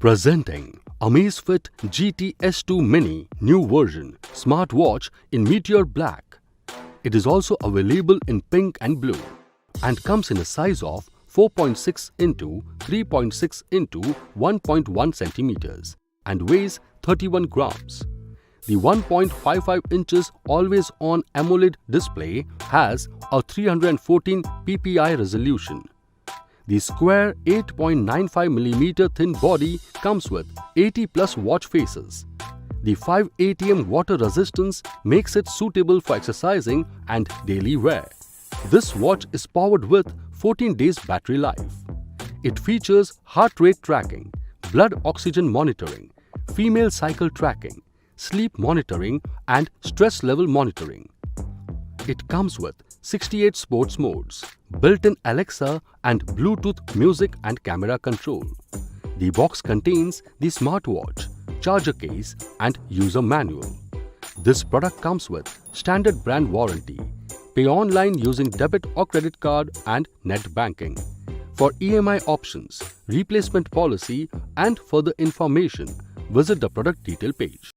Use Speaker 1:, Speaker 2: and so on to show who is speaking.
Speaker 1: Presenting Amazfit GTS2 Mini new version smartwatch in Meteor Black. It is also available in pink and blue and comes in a size of 4.6 into 3.6 into 1.1 centimeters and weighs 31 grams. The 1.55 inches always-on AMOLED display has a 314 ppi resolution. The square 8.95mm thin body comes with 80 plus watch faces. The 5 ATM water resistance makes it suitable for exercising and daily wear. This watch is powered with 14 days battery life. It features heart rate tracking, blood oxygen monitoring, female cycle tracking, sleep monitoring and stress level monitoring. It comes with 68 sports modes, built-in Alexa and Bluetooth music and camera control. The box contains the smartwatch, charger case and user manual. This product comes with standard brand warranty. Pay online using debit or credit card and net banking. For EMI options, replacement policy and further information, visit the product detail page.